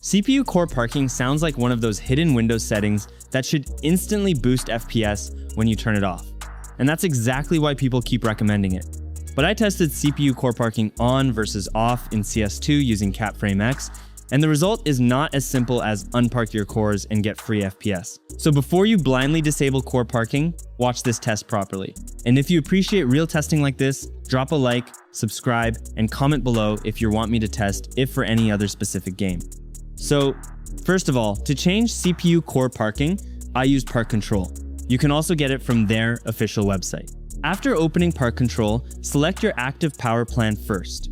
CPU core parking sounds like one of those hidden Windows settings that should instantly boost FPS when you turn it off. And that's exactly why people keep recommending it. But I tested CPU core parking on versus off in CS2 using CapFrameX, and the result is not as simple as unpark your cores and get free FPS. So before you blindly disable core parking, watch this test properly. And if you appreciate real testing like this, drop a like, subscribe, and comment below if you want me to test it for any other specific game. So first of all, to change CPU core parking, I use ParkControl. You can also get it from their official website. After opening ParkControl, select your active power plan first.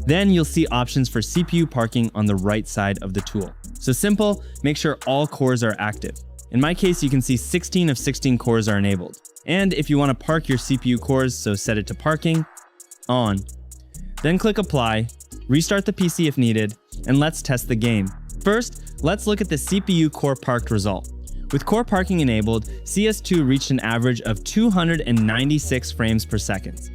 Then you'll see options for CPU parking on the right side of the tool. So simple, make sure all cores are active. In my case, you can see 16 of 16 cores are enabled. And if you want to park your CPU cores, so set it to parking, on. Then click apply, restart the PC if needed, and let's test the game. First, let's look at the CPU core parked result. With core parking enabled, CS2 reached an average of 296 frames per second.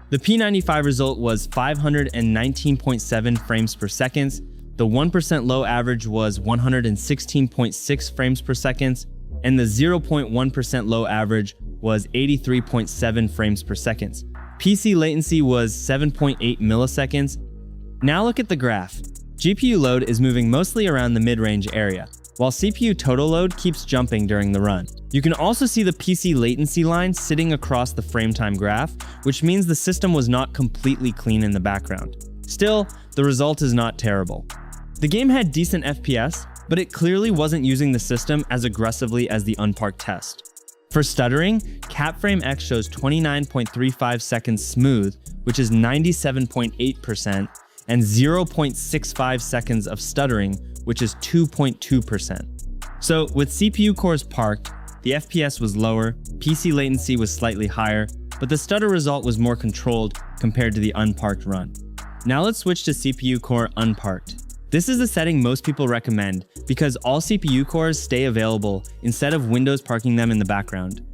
The P95 result was 519.7 frames per second, the 1% low average was 116.6 frames per second, and the 0.1% low average was 83.7 frames per second. PC latency was 7.8 milliseconds. Now look at the graph. GPU load is moving mostly around the mid-range area, while CPU total load keeps jumping during the run. You can also see the PC latency line sitting across the frame time graph, which means the system was not completely clean in the background. Still, the result is not terrible. The game had decent FPS, but it clearly wasn't using the system as aggressively as the unparked test. For stuttering, CapFrameX shows 29.35 seconds smooth, which is 97.8%, and 0.65 seconds of stuttering, which is 2.2%. So with CPU cores parked, the FPS was lower, PC latency was slightly higher, but the stutter result was more controlled compared to the unparked run. Now let's switch to CPU core unparked. This is the setting most people recommend because all CPU cores stay available instead of Windows parking them in the background.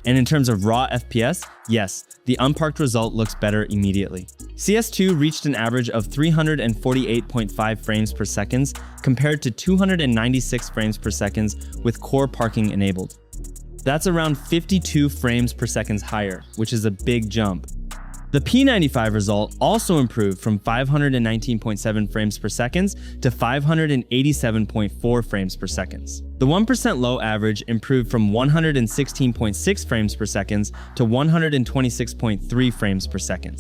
And in terms of raw FPS, yes, the unparked result looks better immediately. CS2 reached an average of 348.5 frames per second compared to 296 frames per second with core parking enabled. That's around 52 frames per second higher, which is a big jump. The P95 result also improved from 519.7 frames per second to 587.4 frames per second. The 1% low average improved from 116.6 frames per second to 126.3 frames per second.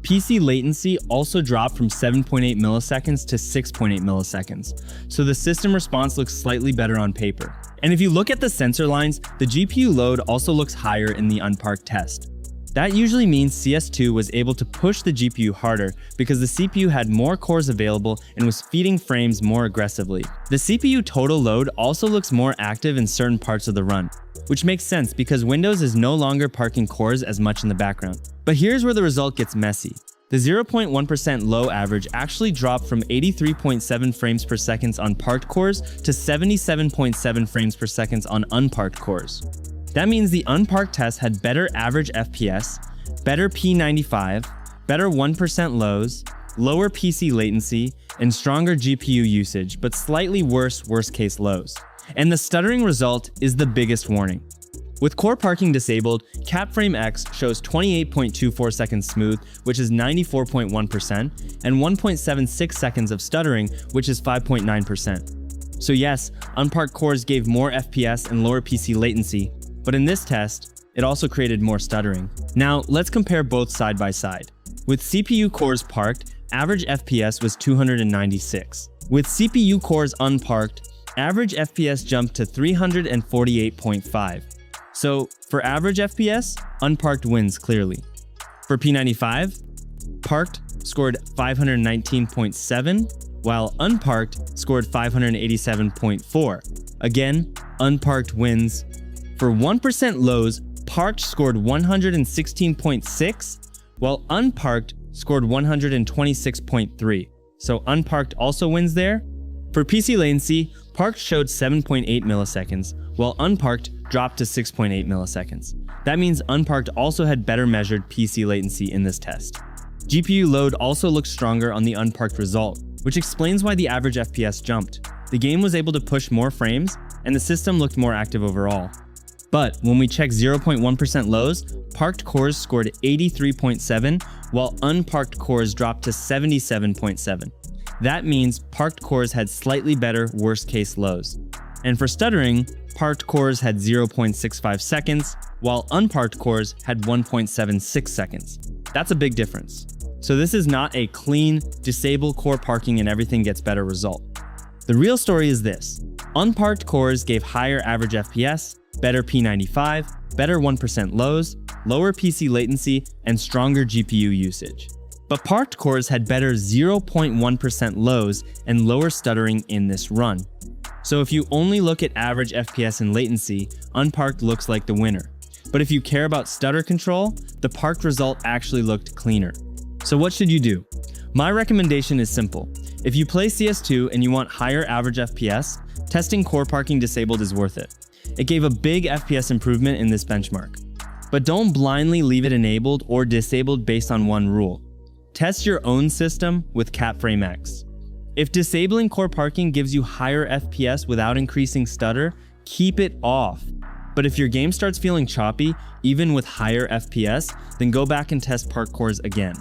PC latency also dropped from 7.8 milliseconds to 6.8 milliseconds, so the system response looks slightly better on paper. And if you look at the sensor lines, the GPU load also looks higher in the unparked test. That usually means CS2 was able to push the GPU harder because the CPU had more cores available and was feeding frames more aggressively. The CPU total load also looks more active in certain parts of the run, which makes sense because Windows is no longer parking cores as much in the background. But here's where the result gets messy. The 0.1% low average actually dropped from 83.7 frames per second on parked cores to 77.7 frames per second on unparked cores. That means the unparked test had better average FPS, better P95, better 1% lows, lower PC latency, and stronger GPU usage, but slightly worse worst-case lows. And the stuttering result is the biggest warning. With core parking disabled, CapFrameX shows 28.24 seconds smooth, which is 94.1%, and 1.76 seconds of stuttering, which is 5.9%. So yes, unparked cores gave more FPS and lower PC latency, but in this test, it also created more stuttering. Now, let's compare both side by side. With CPU cores parked, average FPS was 296. With CPU cores unparked, average FPS jumped to 348.5. So, for average FPS, unparked wins clearly. For P95, parked scored 519.7, while unparked scored 587.4. Again, unparked wins. For 1% lows, parked scored 116.6, while unparked scored 126.3. So unparked also wins there. For PC latency, parked showed 7.8 milliseconds, while unparked dropped to 6.8 milliseconds. That means unparked also had better measured PC latency in this test. GPU load also looks stronger on the unparked result, which explains why the average FPS jumped. The game was able to push more frames, and the system looked more active overall. But when we check 0.1% lows, parked cores scored 83.7, while unparked cores dropped to 77.7. That means parked cores had slightly better worst-case lows. And for stuttering, parked cores had 0.65 seconds, while unparked cores had 1.76 seconds. That's a big difference. So this is not a clean, disable core parking and everything gets better result. The real story is this. Unparked cores gave higher average FPS, better P95, better 1% lows, lower PC latency, and stronger GPU usage. But parked cores had better 0.1% lows and lower stuttering in this run. So if you only look at average FPS and latency, unparked looks like the winner. But if you care about stutter control, the parked result actually looked cleaner. So what should you do? My recommendation is simple. If you play CS2 and you want higher average FPS, testing core parking disabled is worth it. It gave a big FPS improvement in this benchmark. But don't blindly leave it enabled or disabled based on one rule. Test your own system with CapFrameX. If disabling core parking gives you higher FPS without increasing stutter, keep it off. But if your game starts feeling choppy, even with higher FPS, then go back and test parked cores again.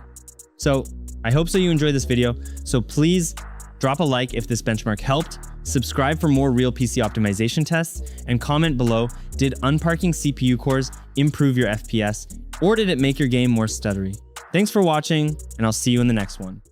So I hope you enjoyed this video, so please drop a like if this benchmark helped, subscribe for more real PC optimization tests, and comment below, did unparking CPU cores improve your FPS, or did it make your game more stuttery? Thanks for watching, and I'll see you in the next one.